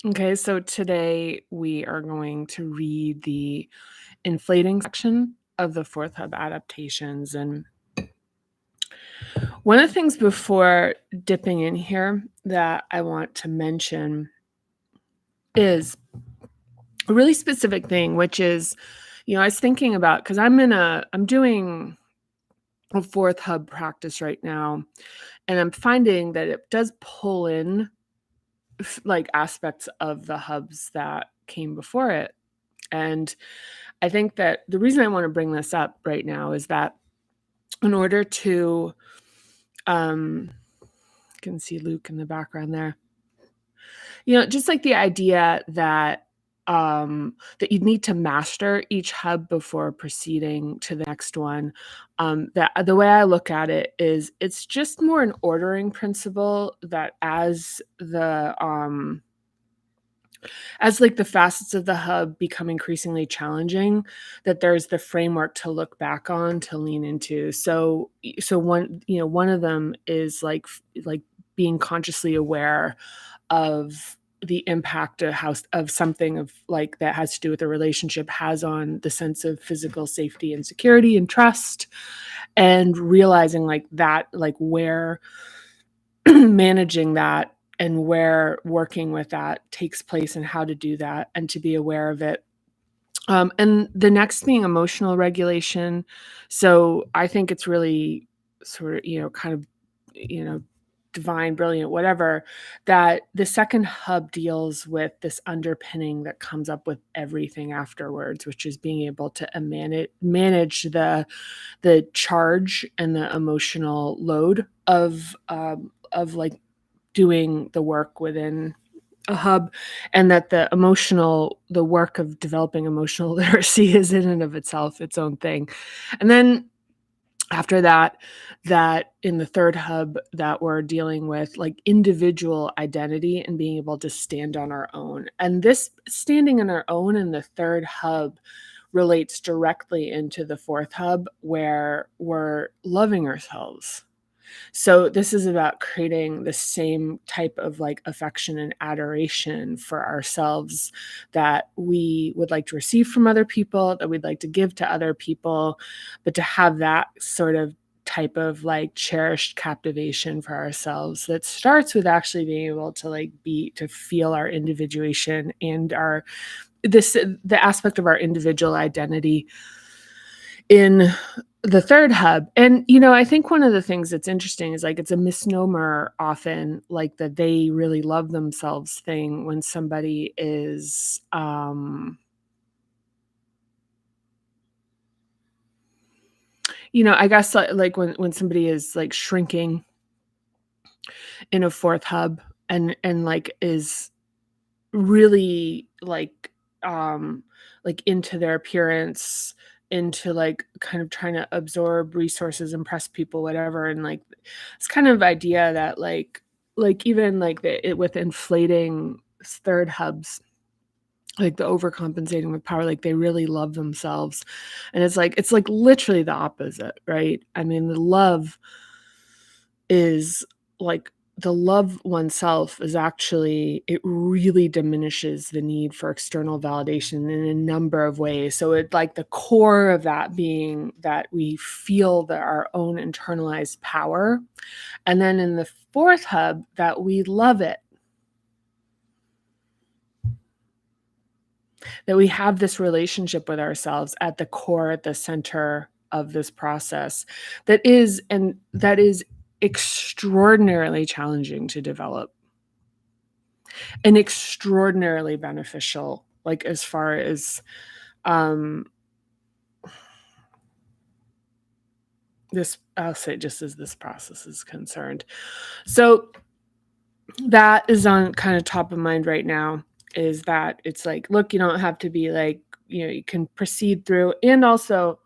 Okay, so today we are going to read the inflating section of the fourth hub adaptations. And one of the things before dipping in here that I want to mention is a really specific thing, which is, I was thinking about because I'm doing a fourth hub practice right now, and I'm finding that it does pull in like aspects of the hubs that came before it. And I think that the reason I want to bring this up right now is that in order to, you can see Luke in the background there, just like the idea that that you'd need to master each hub before proceeding to the next one. That the way I look at it is it's just more an ordering principle that as like the facets of the hub become increasingly challenging, that there's the framework to look back on, to lean into. So one of them is like being consciously aware of the impact of something of like that has to do with a relationship has on the sense of physical safety and security and trust, and realizing like that, like where managing that and where working with that takes place and how to do that and to be aware of it. And the next being emotional regulation. So I think it's really sort of, kind of, divine, brilliant, whatever, that the second hub deals with this underpinning that comes up with everything afterwards, which is being able to manage the charge and the emotional load of like doing the work within a hub, and that the work of developing emotional literacy is in and of itself its own thing. And then after that, that in the third hub that we're dealing with like individual identity and being able to stand on our own. And this standing on our own in the third hub relates directly into the fourth hub, where we're loving ourselves. So this is about creating the same type of like affection and adoration for ourselves that we would like to receive from other people, that we'd like to give to other people, but to have that sort of type of like cherished captivation for ourselves that starts with actually being able to like to feel our individuation and the aspect of our individual identity in the third hub. And I think one of the things that's interesting is like it's a misnomer often, like that they really love themselves thing when somebody is I guess like when somebody is like shrinking in a fourth hub and like is really like into their appearance, into like kind of trying to absorb resources, impress people, whatever. And like it's kind of idea that like even like with inflating third hubs, like the overcompensating with power, like they really love themselves. And it's like literally the opposite, right? I mean, the love is like the love oneself is actually, it really diminishes the need for external validation in a number of ways. So it like the core of that being that we feel that our own internalized power. And then in the fourth hub that we love it, that we have this relationship with ourselves at the core, at the center of this process that is extraordinarily challenging to develop and extraordinarily beneficial, like as far as um this, I'll say, just as this process is concerned. So that is on kind of top of mind right now, is that it's like, look, you don't have to be like, you can proceed through. And also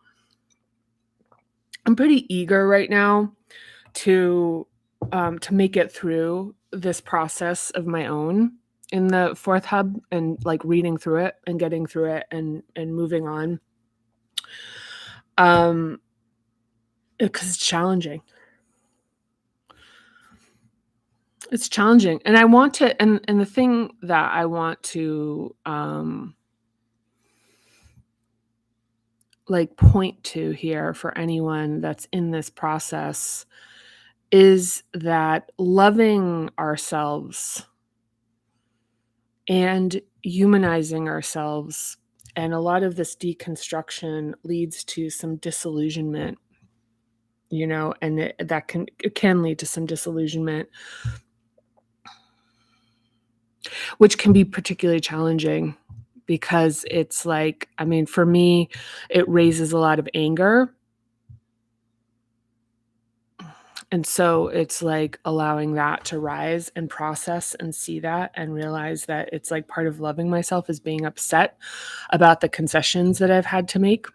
I'm pretty eager right now to make it through this process of my own in the fourth hub, and like reading through it and getting through it and moving on, because it's challenging. It's challenging, and I want to and the thing that I want to, like, point to here for anyone that's in this process is that loving ourselves and humanizing ourselves, and a lot of this deconstruction leads to some disillusionment, and it can lead to some disillusionment, which can be particularly challenging because it's like, I mean, for me, it raises a lot of anger. And so it's like allowing that to rise and process and see that and realize that it's like part of loving myself is being upset about the concessions that I've had to make.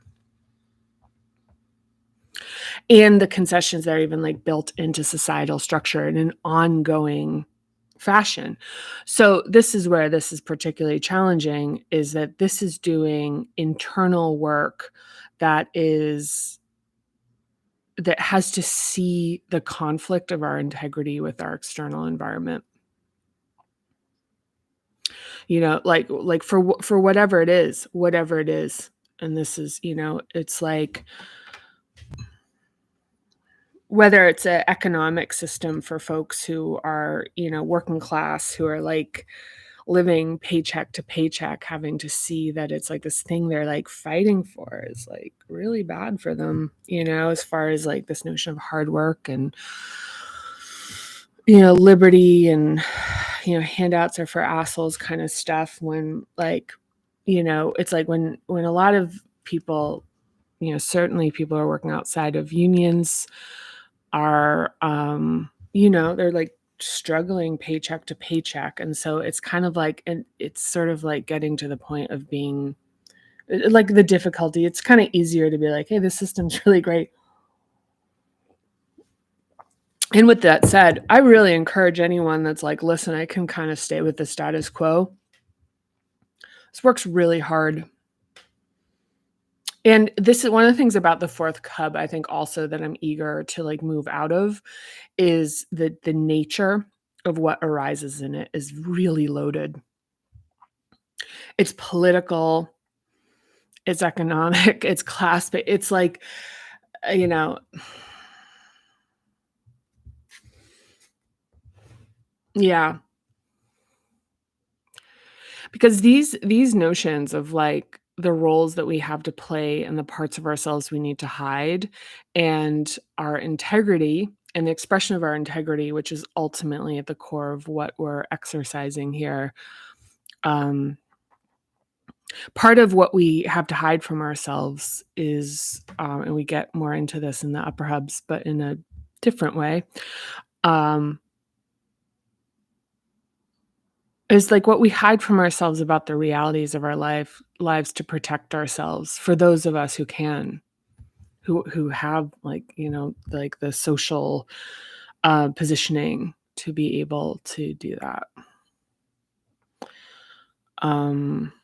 And the concessions that are even like built into societal structure in an ongoing fashion. So this is where this is particularly challenging, is that this is doing internal work that is that has to see the conflict of our integrity with our external environment. Like for whatever it is. And this is, it's like whether it's an economic system for folks who are, working class, who are like living paycheck to paycheck, having to see that it's like this thing they're like fighting for is like really bad for them, as far as like this notion of hard work and, liberty and, handouts are for assholes kind of stuff when like, it's like when a lot of people, certainly people are working outside of unions are, they're like struggling paycheck to paycheck. And so it's kind of like, and it's sort of like getting to the point of being like the difficulty. It's kind of easier to be like, hey, this system's really great. And with that said, I really encourage anyone that's like, listen, I can kind of stay with the status quo. This works really hard. And this is one of the things about the fourth cub, I think also that I'm eager to like move out of is the nature of what arises in it is really loaded. It's political, it's economic, it's class, but it's like, you know, yeah. Because these notions of like the roles that we have to play and the parts of ourselves we need to hide and our integrity and the expression of our integrity, which is ultimately at the core of what we're exercising here. Um, Part of what we have to hide from ourselves is, and we get more into this in the upper hubs, but in a different way, um, is like what we hide from ourselves about the realities of our lives to protect ourselves for those of us who can, who have like, like the social positioning to be able to do that. Um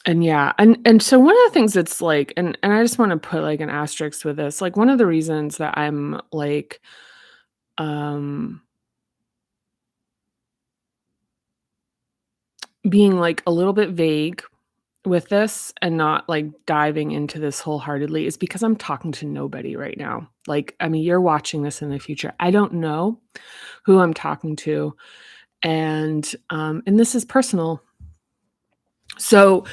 and yeah, and so one of the things that's like, and I just want to put like an asterisk with this, like one of the reasons that I'm like um being like a little bit vague with this and not like diving into this wholeheartedly is because I'm talking to nobody right now. Like, I mean, you're watching this in the future. I don't know who I'm talking to, and this is personal. So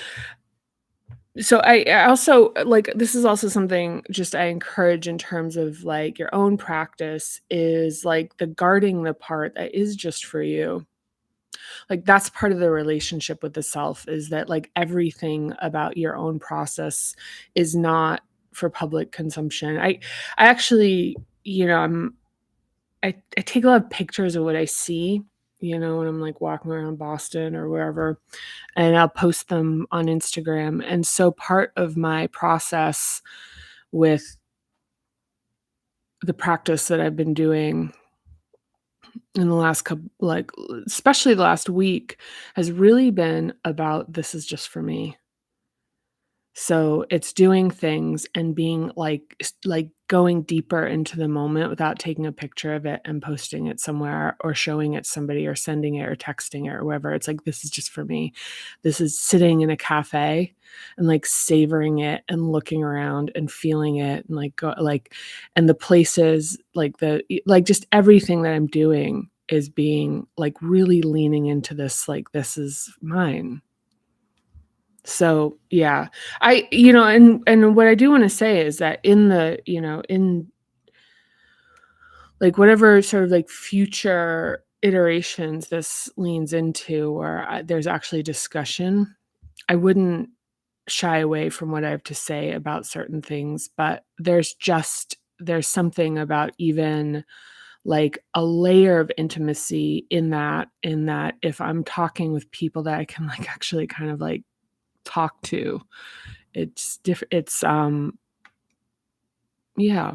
I also like this is also something just I encourage in terms of like your own practice is like the guarding the part that is just for you. Like that's part of the relationship with the self is that like everything about your own process is not for public consumption. I actually, I take a lot of pictures of what I see, when I'm like walking around Boston or wherever, and I'll post them on Instagram. And so part of my process with the practice that I've been doing in the last couple, like especially the last week, has really been about this is just for me. So it's doing things and being like going deeper into the moment without taking a picture of it and posting it somewhere or showing it somebody or sending it or texting it or whatever. It's like, this is just for me. This is sitting in a cafe and like savoring it and looking around and feeling it and and the places like just everything that I'm doing is being like really leaning into this, like, this is mine. So, yeah. And what I do wanna say is that in like whatever sort of like future iterations this leans into where there's actually discussion, I wouldn't shy away from what I have to say about certain things, but there's something about even like a layer of intimacy in that if I'm talking with people that I can like actually kind of like talk to, yeah,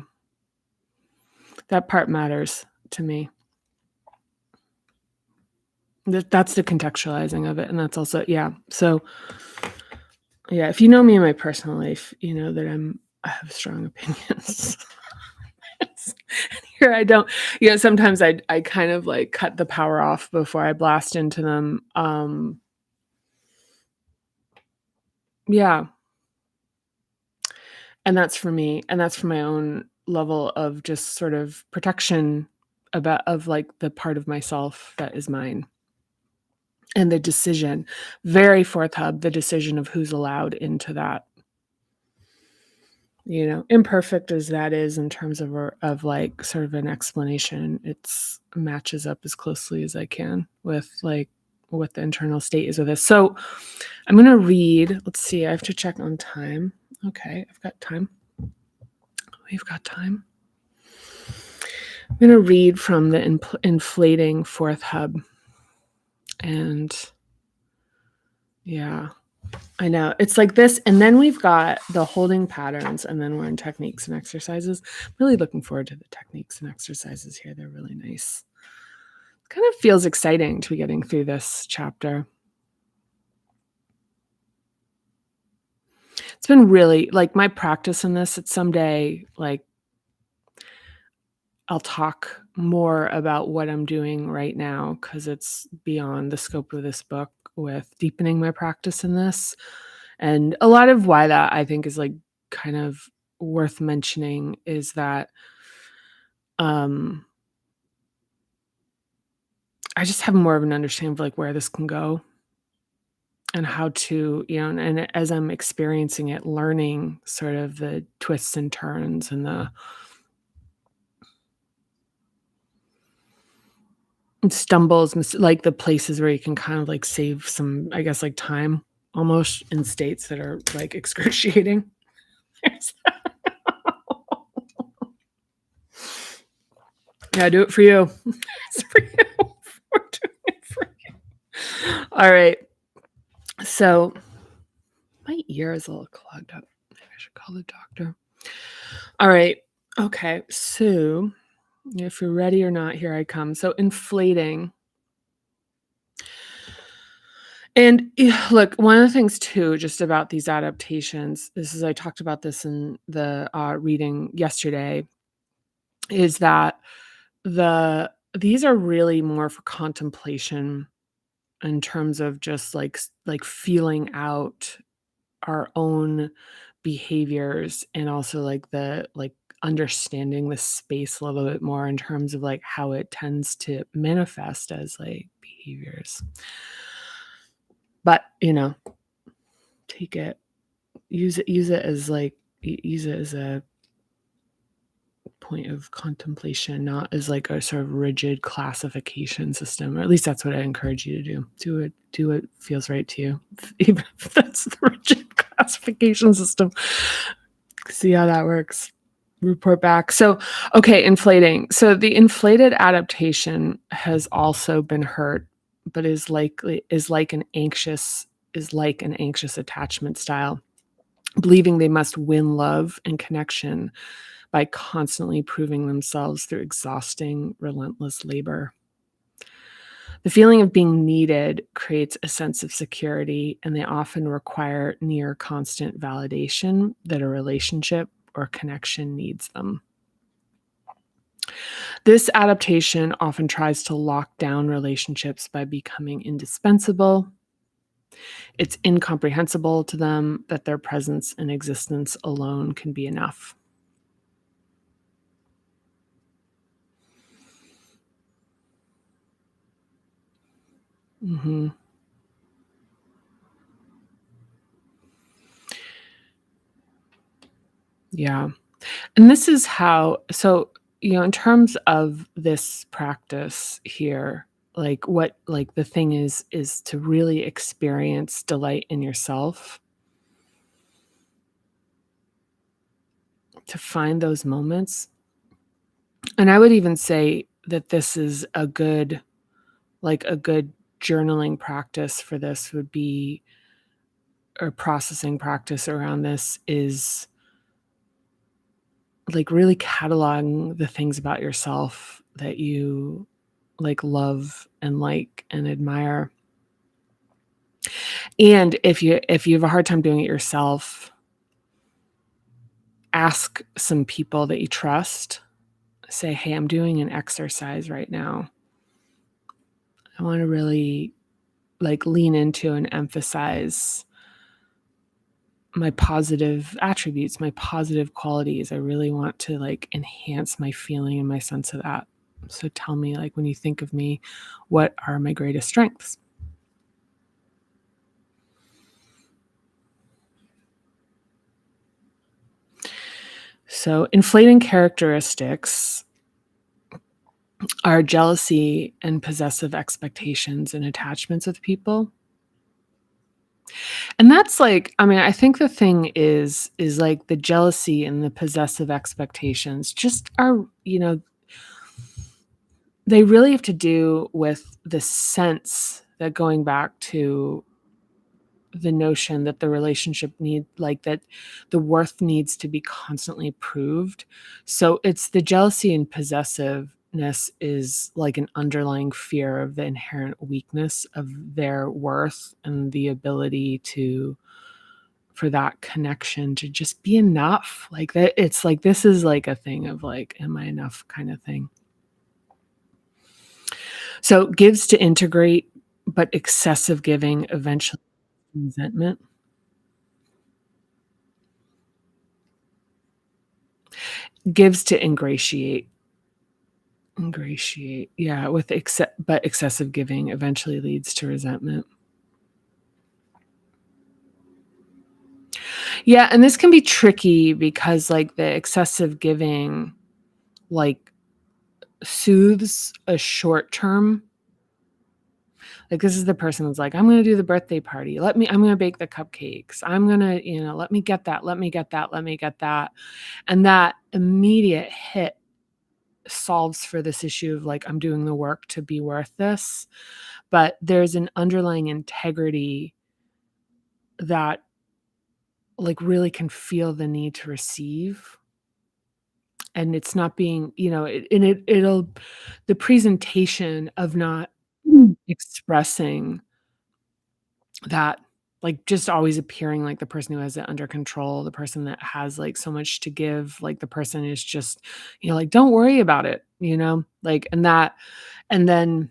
that part matters to me. That's the contextualizing of it, and that's also, yeah. So, yeah, if you know me in my personal life, you know that I have strong opinions. Here I don't. Sometimes I kind of like cut the power off before I blast into them. Yeah, and that's for me, and that's for my own level of just sort of protection of like the part of myself that is mine. And the decision, very fourth hub, the decision of who's allowed into that, imperfect as that is in terms of like sort of an explanation, it's matches up as closely as I can with like what the internal state is of this. So I'm going to read, let's see, I have to check on time. Okay, I've got time. We've got time. I'm going to read from the inflating fourth hub. And yeah, I know. It's like this, and then we've got the holding patterns, and then we're in techniques and exercises. I'm really looking forward to the techniques and exercises here. They're really nice. It kind of feels exciting to be getting through this chapter. It's been really, like, my practice in this, it's someday, like, I'll talk more about what I'm doing right now because it's beyond the scope of this book with deepening my practice in this. And a lot of why that I think is like kind of worth mentioning is that um I just have more of an understanding of like where this can go and how to, and as I'm experiencing it, learning sort of the twists and turns and the stumbles, like the places where you can kind of like save some, I guess, like time almost in states that are like excruciating. Yeah, do it for you. It's for you. We're doing it for you. All right. So my ear is a little clogged up. Maybe I should call the doctor. All right. Okay. So if you're ready or not, here I come. So inflating. And look, one of the things too, just about these adaptations, this is, I talked about this in the reading yesterday, is that these are really more for contemplation in terms of just like feeling out our own behaviors and also like the like understanding the space a little bit more in terms of like how it tends to manifest as like behaviors. But take it, use it as like use it as a point of contemplation, not as like a sort of rigid classification system, or at least that's what I encourage you to do. Do what feels right to you, even if that's the rigid classification system. See how that works. Report back. So, okay, inflating. So the inflated adaptation has also been hurt, but is like an anxious attachment style, believing they must win love and connection by constantly proving themselves through exhausting, relentless labor. The feeling of being needed creates a sense of security, and they often require near constant validation that a relationship or connection needs them. This adaptation often tries to lock down relationships by becoming indispensable. It's incomprehensible to them that their presence and existence alone can be enough. Mhm. Yeah. And this is how, so, in terms of this practice here, like what like the thing is to really experience delight in yourself, to find those moments. And I would even say that this is a good journaling practice for this would be, or processing practice around this is like really cataloging the things about yourself that you like love and like and admire. And if you have a hard time doing it yourself, ask some people that you trust. Say, "Hey, I'm doing an exercise right now. I want to really like lean into and emphasize my positive attributes, my positive qualities. I really want to like enhance my feeling and my sense of that. So tell me, like, when you think of me, what are my greatest strengths?" So, inflating characteristics are jealousy and possessive expectations and attachments with people. And that's like, I mean, I think the thing is like the jealousy and the possessive expectations just are, they really have to do with the sense that, going back to the notion that the relationship need like that the worth needs to be constantly proved. So it's the jealousy and possessiveness is like an underlying fear of the inherent weakness of their worth and the ability to for that connection to just be enough. Like that, it's like this is like a thing of like, am I enough kind of thing. So gives to integrate, but excessive giving eventually resentment. Gives to ingratiate. Ingratiate, yeah, with but excessive giving eventually leads to resentment. Yeah, and this can be tricky because, like, the excessive giving, like, soothes a short term. Like, this is the person that's like, "I'm gonna do the birthday party. I'm gonna bake the cupcakes. I'm gonna, let me get that, let me get that, let me get that." And that immediate hit solves for this issue of, like, I'm doing the work to be worth this, but there's an underlying integrity that like really can feel the need to receive, and it's not being, it'll the presentation of not expressing that, like just always appearing like the person who has it under control, the person that has like so much to give, like the person is just, like, don't worry about it, like, and then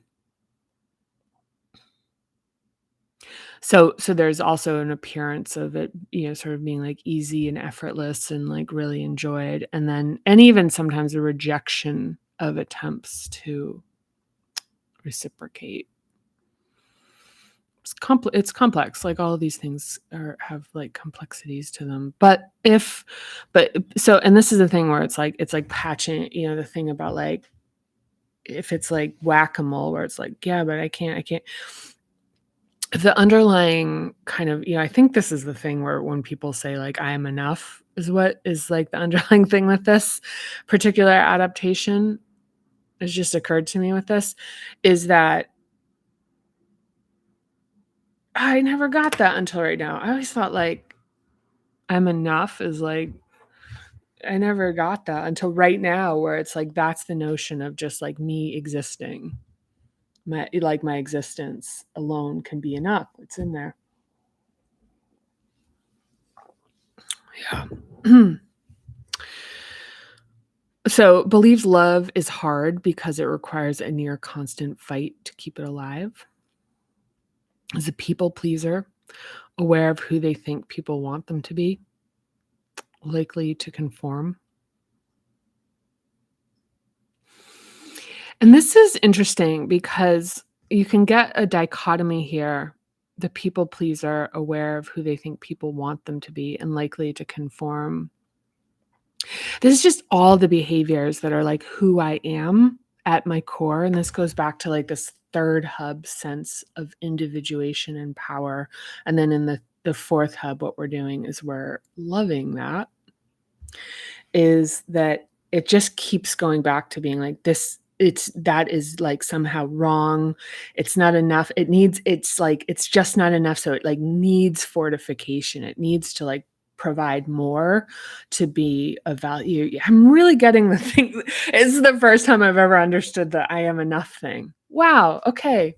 so there's also an appearance of it, sort of being, like, easy and effortless and, like, really enjoyed, and even sometimes a rejection of attempts to reciprocate. It's complex, like, all of these things have, like, complexities to them, but so and this is the thing where it's like patching, the thing about, like, if it's like whack-a-mole where it's like, "Yeah, but I can't." The underlying kind of, I think this is the thing where when people say like, "I am enough," is what is like the underlying thing with this particular adaptation, has just occurred to me with this, is that I never got that until right now. I always thought like, "I'm enough" is like, I never got that until right now where it's like that's the notion of just like me existing. my existence alone can be enough. It's in there. Yeah. So, believes love is hard because it requires a near constant fight to keep it alive. Is a people pleaser, aware of who they think people want them to be, likely to conform. And this is interesting because you can get a dichotomy here. The people pleaser, aware of who they think people want them to be, and likely to conform. This is just all the behaviors that are like who I am at my core. And this goes back to like this third hub sense of individuation and power. And then in the fourth hub, what we're doing is we're loving that, is that it just keeps going back to being like this. It's that is like somehow wrong. It's not enough. It's just not enough. So it like needs fortification. It needs to like provide more to be of value. I'm really getting the thing. It's the first time I've ever understood the I am enough thing. Wow. Okay.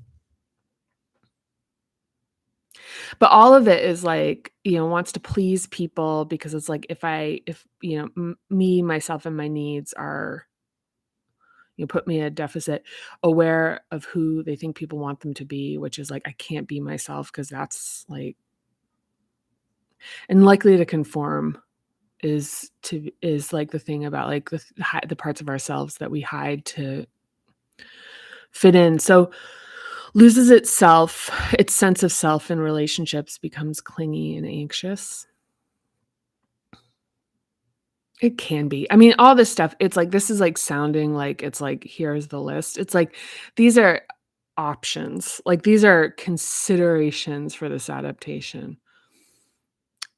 But all of it is like, wants to please people because it's like if me, myself, and my needs are, put me at a deficit, aware of who they think people want them to be, which is like, I can't be myself because that's like, and likely to conform is like the thing about like the parts of ourselves that we hide to fit in. So loses its sense of self in relationships, becomes clingy and anxious. It can be. I mean, all this stuff, it's like this is like sounding like it's like, here's the list. It's like these are options. Like these are considerations for this adaptation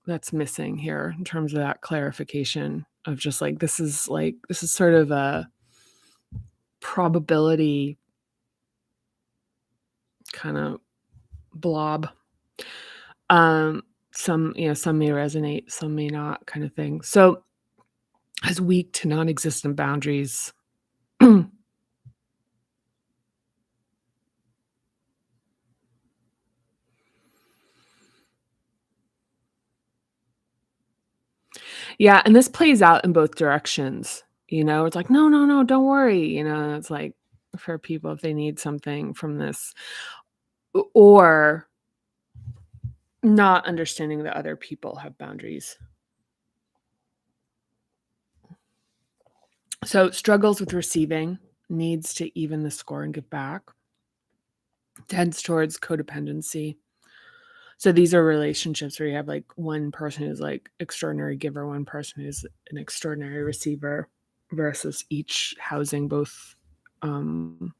that's missing here in terms of that clarification of just this is sort of a probability kind of blob. Some may resonate, some may not, kind of thing. So has weak to non-existent boundaries. Yeah, and this plays out in both directions. It's like, no, no, no, don't worry. It's like for people if they need something from this, or not understanding that other people have boundaries. So struggles with receiving, needs to even the score and give back, tends towards codependency. So these are relationships where you have like one person who's like extraordinary giver, one person who's an extraordinary receiver, versus each housing both, um,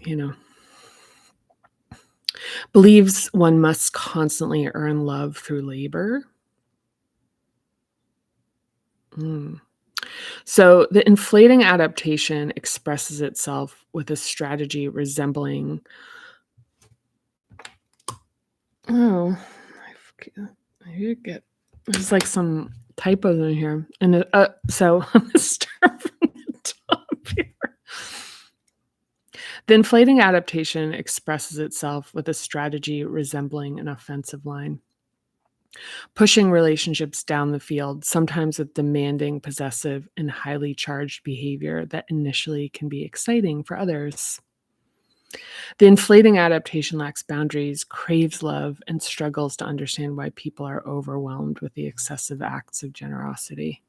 you know, believes one must constantly earn love through labor. Mm. So the inflating adaptation expresses itself with a strategy resembling. Oh, I did get. There's like some typos in here, and so I'm gonna start from the top here. The inflating adaptation expresses itself with a strategy resembling an offensive line, pushing relationships down the field, sometimes with demanding, possessive, and highly charged behavior that initially can be exciting for others. The inflating adaptation lacks boundaries, craves love, and struggles to understand why people are overwhelmed with the excessive acts of generosity.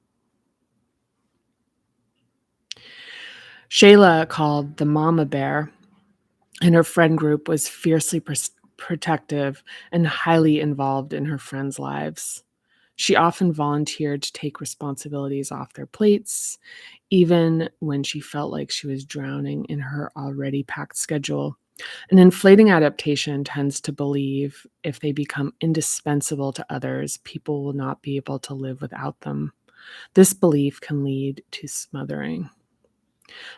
Shayla, called the mama bear, in her friend group was fiercely protective and highly involved in her friends' lives. She often volunteered to take responsibilities off their plates, even when she felt like she was drowning in her already packed schedule. An inflating adaptation tends to believe if they become indispensable to others, people will not be able to live without them. This belief can lead to smothering.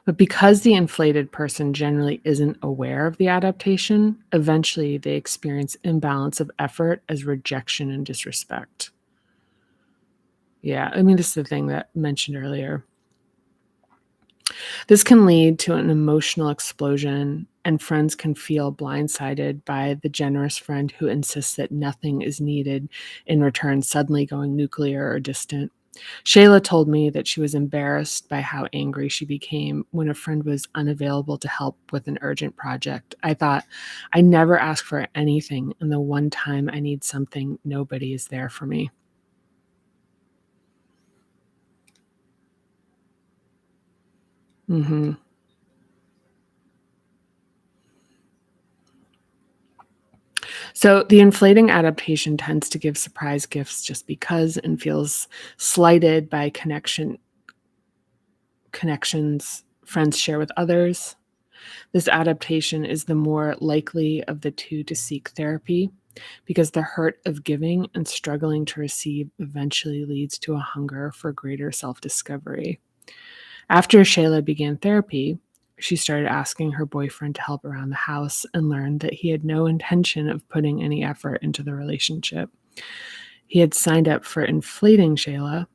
But because the inflated person generally isn't aware of the adaptation, eventually they experience imbalance of effort as rejection and disrespect. Yeah, I mean, this is the thing that I mentioned earlier. This can lead to an emotional explosion, and friends can feel blindsided by the generous friend who insists that nothing is needed in return, suddenly going nuclear or distant. Shayla told me that she was embarrassed by how angry she became when a friend was unavailable to help with an urgent project. I thought, I never ask for anything, and the one time I need something, nobody is there for me. Mhm. So the inflating adaptation tends to give surprise gifts just because and feels slighted by connections friends share with others. This adaptation is the more likely of the two to seek therapy because the hurt of giving and struggling to receive eventually leads to a hunger for greater self-discovery. After Shayla began therapy, she started asking her boyfriend to help around the house and learned that he had no intention of putting any effort into the relationship. He had signed up for inflating Shayla,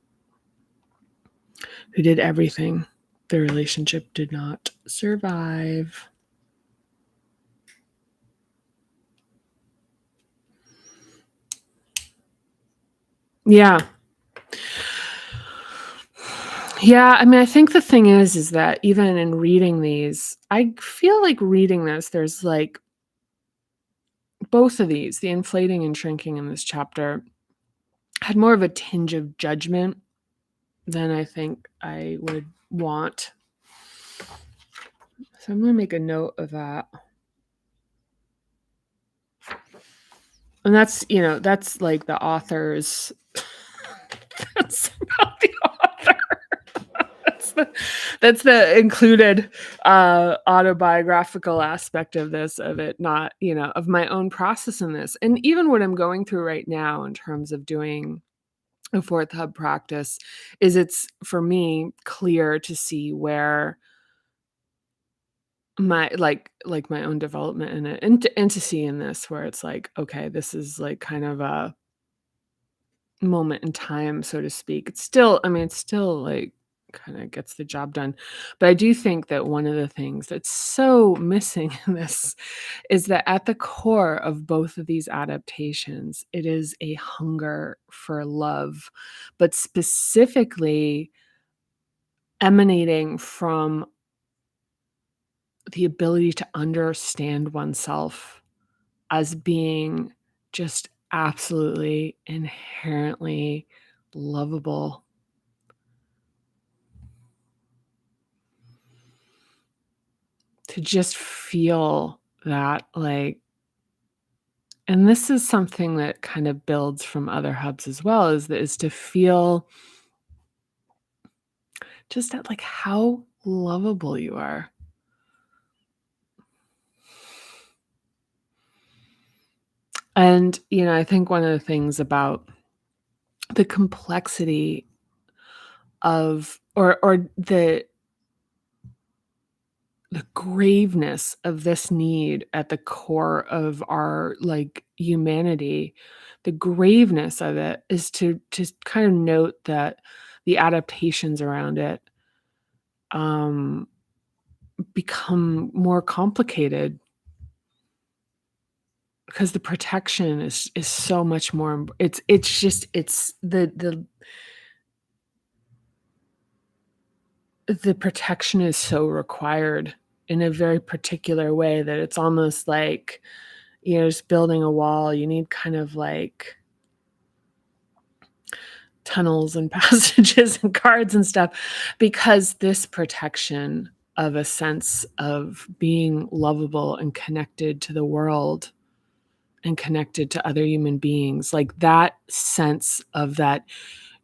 who did everything. The relationship did not survive. Yeah. Yeah, I mean, I think the thing is that even in reading these, I feel like reading this, there's like both of these, the inflating and shrinking in this chapter, had more of a tinge of judgment than I think I would want. So I'm going to make a note of that. And that's like the author's that's about the author. That's the that's the included autobiographical aspect of this, of it not, of my own process in this. And even what I'm going through right now in terms of doing a fourth hub practice is it's for me clear to see where my like my own development in it, and to see in this where it's like, okay, this is like kind of a moment in time, so to speak. It's still, I mean, it's still like kind of gets the job done. But I do think that one of the things that's so missing in this is that at the core of both of these adaptations, it is a hunger for love, but specifically emanating from the ability to understand oneself as being just absolutely inherently lovable. To just feel that, like, and this is something that kind of builds from other hubs as well, is to feel just that, like, how lovable you are. And, I think one of the things about the complexity of, or the graveness of this need at the core of our, like, humanity, the graveness of it is to kind of note that the adaptations around it um become more complicated because the protection is so much more it's just it's the protection is so required in a very particular way that it's almost like, just building a wall. You need kind of like tunnels and passages and guards and stuff, because this protection of a sense of being lovable and connected to the world and connected to other human beings, like that sense of that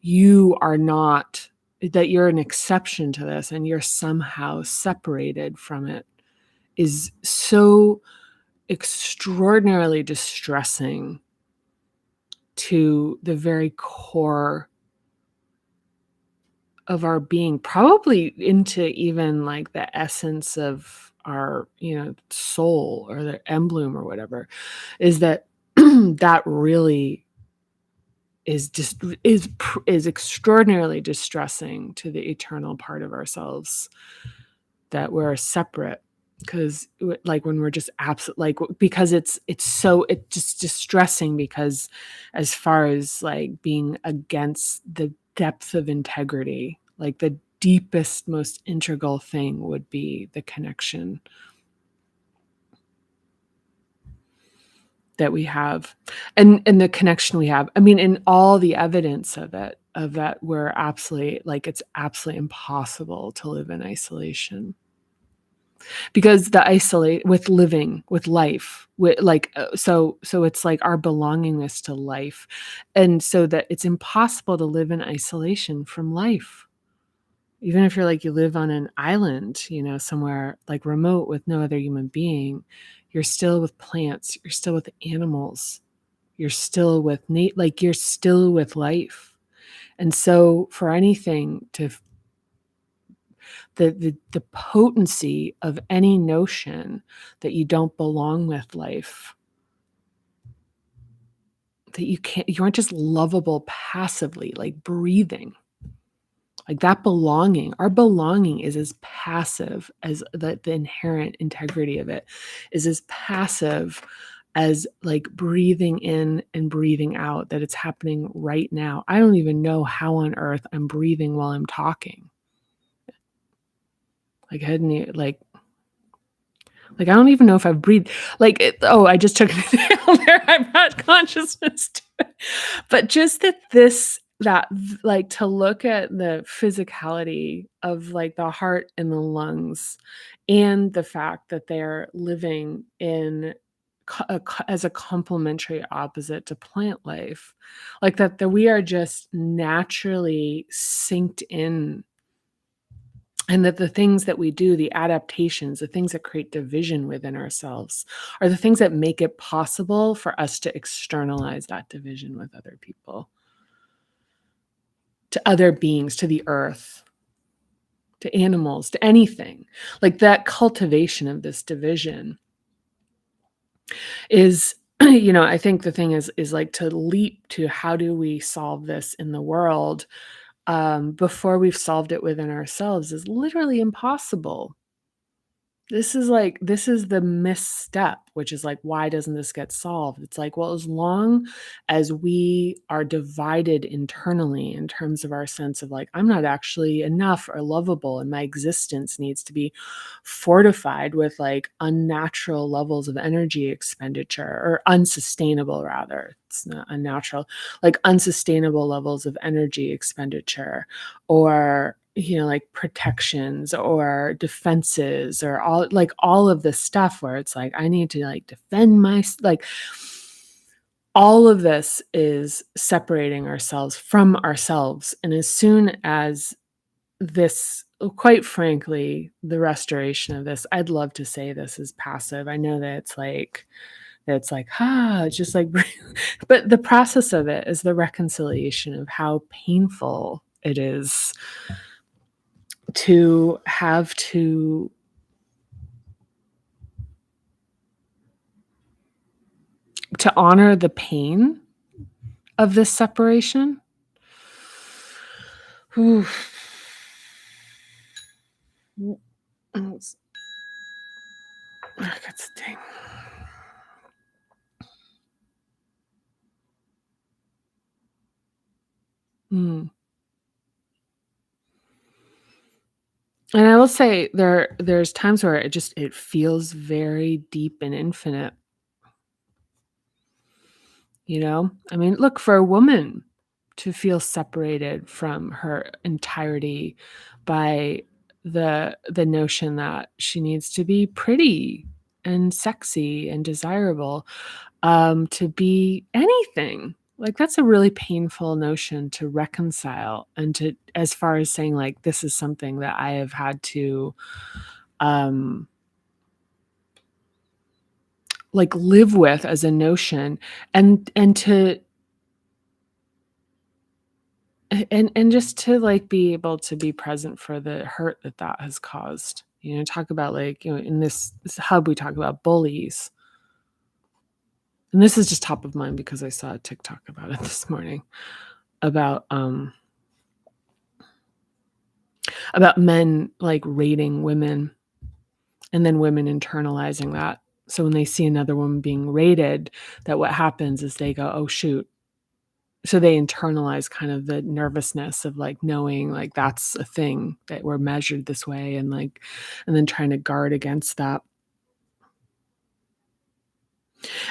you are not, that you're an exception to this and you're somehow separated from it, is so extraordinarily distressing to the very core of our being, probably into even like the essence of our, soul or the emblem or whatever, is that that really is extraordinarily distressing to the eternal part of ourselves, that we're separate. Because like when we're just absolute, like, because it's just distressing, because as far as like being against the depth of integrity, like the deepest, most integral thing would be the connection that we have, and the connection we have, I mean, and all the evidence of it, of that, we're absolutely, like, it's absolutely impossible to live in isolation, because the isolate with living with life with like so it's like our belongingness to life, and so that it's impossible to live in isolation from life. Even if you're like, you live on an island, somewhere like remote with no other human being, you're still with plants, you're still with animals, you're still with like you're still with life. And so for anything to the potency of any notion that you don't belong with life, that you aren't just lovable passively, like breathing, like that belonging, our belonging is as passive as the inherent integrity of it is as passive as like breathing in and breathing out, that it's happening right now. I don't even know how on earth I'm breathing while I'm talking. Like I hadn't like I don't even know if I've breathed. Like I just took an exhale there. I brought consciousness to it. But just that like to look at the physicality of like the heart and the lungs, and the fact that they're living in as a complementary opposite to plant life, like that we are just naturally synced in, and that the things that we do, the adaptations, the things that create division within ourselves, are the things that make it possible for us to externalize that division with other people, to other beings, to the earth, to animals, to anything. Like that cultivation of this division is, I think the thing is like to leap to how do we solve this in the world, before we've solved it within ourselves, is literally impossible. This is the misstep, which is like, why doesn't this get solved? It's like, well, as long as we are divided internally in terms of our sense of like, I'm not actually enough or lovable, and my existence needs to be fortified with like unnatural levels of energy expenditure, or unsustainable, rather. It's not unnatural, like unsustainable levels of energy expenditure, or like protections or defenses, or all of this stuff where it's like, I need to like defend my, like, all of this is separating ourselves from ourselves. And as soon as this, quite frankly, the restoration of this, I'd love to say this is passive. I know that it's just like, but the process of it is the reconciliation of how painful it is to have to honor the pain of this separation. Ooh. That's a ding. Mm. And I will say there's times where it feels very deep and infinite. I mean, look, for a woman to feel separated from her entirety by the notion that she needs to be pretty and sexy and desirable, to be anything. Like, that's a really painful notion to reconcile, and to, as far as saying like, this is something that I have had to um like live with as a notion, and to and just to like be able to be present for the hurt that has caused. Talk about like, in this hub we talk about bullies. and this is just top of mind because I saw a TikTok about it this morning, about men like rating women and then women internalizing that. So when they see another woman being rated, that what happens is they go, oh shoot. So they internalize kind of the nervousness of like knowing like that's a thing, that we're measured this way, and like, and then trying to guard against that.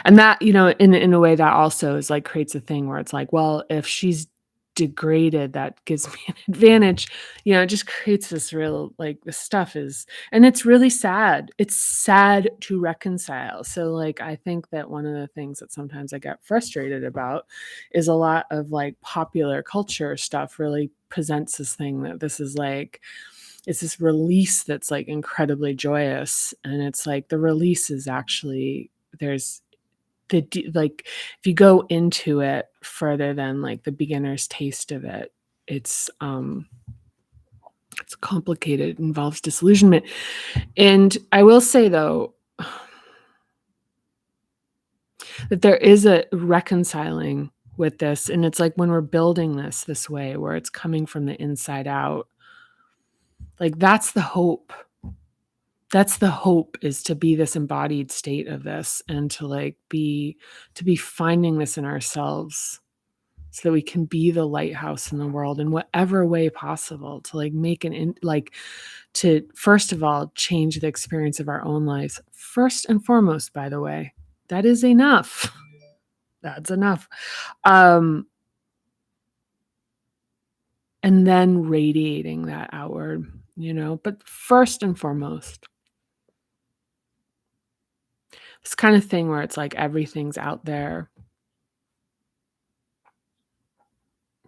And that, in a way that also is like creates a thing where it's like, well, if she's degraded, that gives me an advantage. It just creates this real, like, this stuff is, and it's really sad. It's sad to reconcile. So like I think that one of the things that sometimes I get frustrated about is a lot of like popular culture stuff really presents this thing that this is like, it's this release that's like incredibly joyous, and it's like the release is actually, there's like, if you go into it further than like the beginner's taste of it, it's complicated. It involves disillusionment. And I will say though that there is a reconciling with this, and it's like when we're building this way where it's coming from the inside out, like that's the hope. That's the hope, is to be this embodied state of this, and to like be finding this in ourselves, so that we can be the lighthouse in the world in whatever way possible, to like make like, to first of all change the experience of our own lives first and foremost. By the way, that is enough. That's enough. And then radiating that outward, but first and foremost, this kind of thing where it's like everything's out there.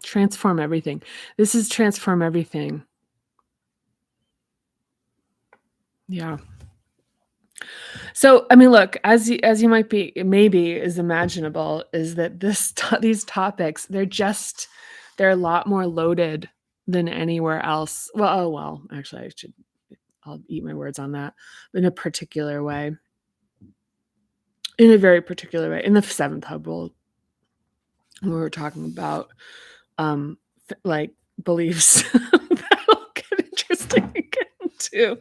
Transform everything. This is transform everything. Yeah. So, I mean, look, as you might be, maybe is imaginable, is that these topics, they're a lot more loaded than anywhere else. Well, oh well, actually, I'll eat my words on that, in a particular way, in a very particular way. In the seventh hub, we were talking about like beliefs. That'll get interesting again too.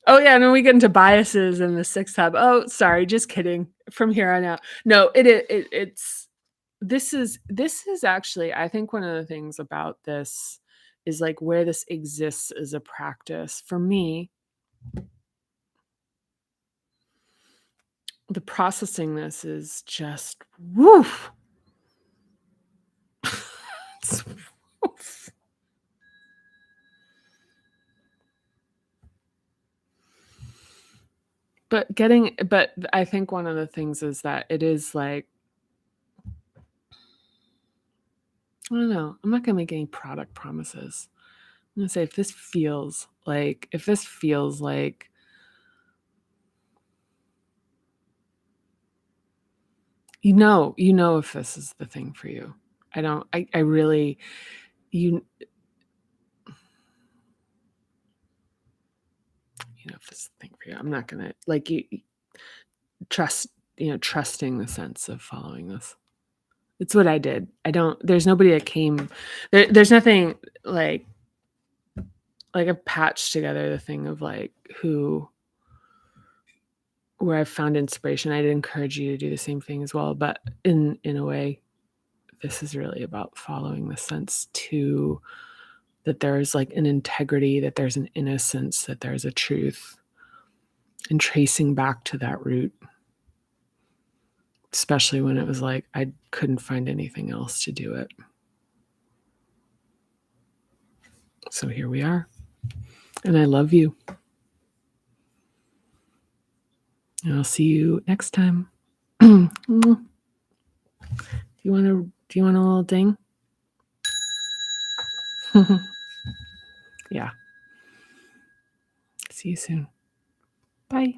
Oh yeah, and then we get into biases in the sixth hub. Oh, sorry, just kidding. From here on out, no, it's this is actually, I think one of the things about this is like where this exists as a practice for me. The processing this is just woof. It's woof. But I think one of the things is that it is like, I don't know. I'm not gonna make any product promises. I'm gonna say if this feels like, if this is the thing for you. I really, if this is the thing for you. I'm not gonna like you trusting the sense of following this. It's what I did. There's nobody that came there's nothing like I've patched together the thing of like where I've found inspiration. I'd encourage you to do the same thing as well. But in a way, this is really about following the sense to that there's like an integrity, that there's an innocence, that there's a truth, and tracing back to that root. Especially when it was like I couldn't find anything else to do it. So here we are. And I love you. And I'll see you next time. Do you want a little ding? Yeah. See you soon. Bye.